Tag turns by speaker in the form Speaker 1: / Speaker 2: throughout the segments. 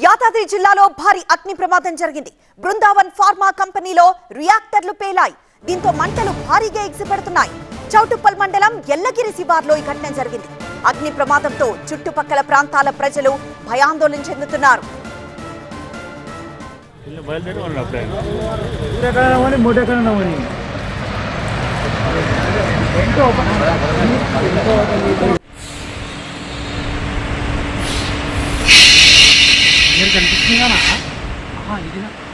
Speaker 1: యాదాద్రి జిల్లాలో భారీ అగ్ని ప్రమాదం జరిగింది. బృందావన్ ఫార్మా కంపెనీలో రియాక్టర్లు పేలాయి. దీంతో మంటలు భారీగా ఎగిసిపడుతున్నాయి. చౌటుప్పల్ మండలం ఎల్లగిరి శివార్లో ఈ ఘటన జరిగింది. అగ్ని ప్రమాదంతో చుట్టుపక్కల ప్రాంతాల ప్రజలు భయాందోళన చెందుతున్నారు.
Speaker 2: కనిపిస్తుందా?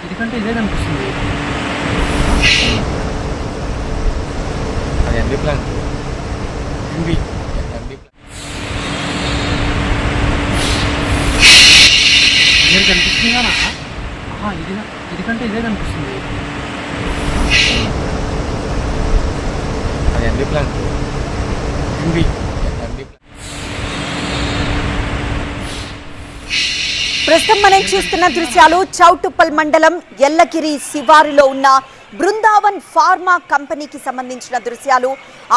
Speaker 2: ఇది కంటే ఇదే కనిపిస్తుంది.
Speaker 3: అది ఎంబీ ప్లాన్.
Speaker 2: మీరు కనిపిస్తుందా? ఇది కంటే ఇదే కనిపిస్తుంది.
Speaker 3: అది ఎంబీ ప్లాన్.
Speaker 1: ప్రస్తుతం మనం చూస్తున్న దృశ్యాలు చౌటుప్పల్ మండలం ఎల్లగిరి శివారులో ఉన్న బృందావన్ ఫార్మా కంపెనీకి సంబంధించిన దృశ్యాలు.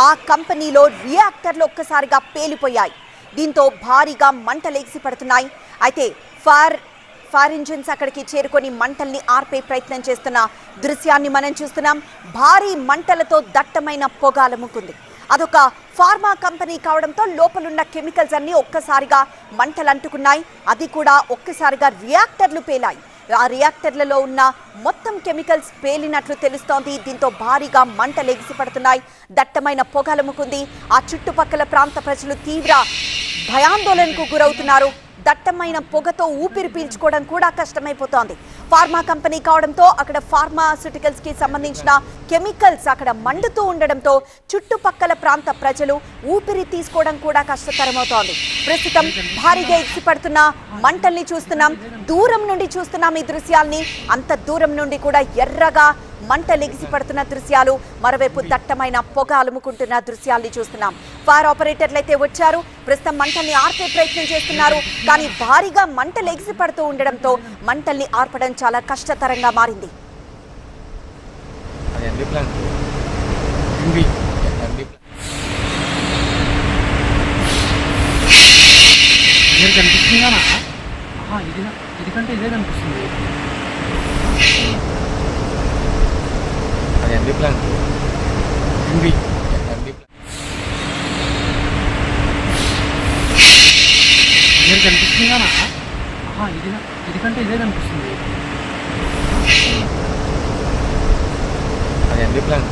Speaker 1: ఆ కంపెనీలో రియాక్టర్లు ఒక్కసారిగా పేలిపోయాయి. దీంతో భారీగా మంటలు ఎగిసిపడుతున్నాయి. అయితే ఫైర్ ఇంజిన్స్ అక్కడికి చేరుకొని మంటల్ని ఆర్పే ప్రయత్నం చేస్తున్న దృశ్యాన్ని మనం చూస్తున్నాం. భారీ మంటలతో దట్టమైన పొగ అలుముకుంది. అదొక ఫార్మా కంపెనీ కావడంతో లోపలున్న కెమికల్స్ అన్ని ఒక్కసారిగా మంటలు అంటుకున్నాయి. అది కూడా ఒక్కసారిగా రియాక్టర్లు పేలాయి. ఆ రియాక్టర్లలో ఉన్న మొత్తం కెమికల్స్ పేలినట్లు తెలుస్తోంది. దీంతో భారీగా మంటలు ఎగిసిపడుతున్నాయి. దట్టమైన పొగ అలుముకుంది. ఆ చుట్టుపక్కల ప్రాంత ప్రజలు తీవ్ర భయాందోళనకు గురవుతున్నారు. దట్టమైన పొగతో ఊపిరి పీల్చుకోవడం కూడా కష్టమైపోతోంది. ఫార్మా కంపెనీ కావడంతో అక్కడ ఫార్మాస్యూటికల్స్ కి సంబంధించిన కెమికల్స్ అక్కడ మండుతూ ఉండడంతో చుట్టుపక్కల ప్రాంత ప్రజలు ఊపిరి తీసుకోవడం కూడా కష్టతరమవుతోంది. ప్రస్తుతం భారీగా ఎగిసిపడుతున్న మంటల్ని చూస్తున్నాం. దూరం నుండి చూస్తున్నాం ఈ దృశ్యాల్ని. అంత దూరం నుండి కూడా ఎర్రగా మంటలు ఎగిసిపడుతున్న దృశ్యాలు, మరోవైపు దట్టమైన పొగ అలుముకుంటున్న దృశ్యాల్ని చూస్తున్నాం. ఫైర్ ఆపరేటర్లు అయితే వచ్చారు. ప్రస్తుతం మంటల్ని ఆర్పే ప్రయత్నం చేస్తున్నారు. కానీ భారీగా మంటలు ఎగిసిపడుతూ ఉండడంతో మంటల్ని ఆర్పడం చాలా కష్టతరంగా మారింది.
Speaker 2: ఇది కంటే ఇదే కనిపిస్తుంది.
Speaker 3: అది ఎంబీ ప్లాన్.
Speaker 2: మీరు కనిపిస్తుందా? ఇది కంటే ఇదే కనిపిస్తుంది.
Speaker 3: అది ఎంబీ ప్లాన్.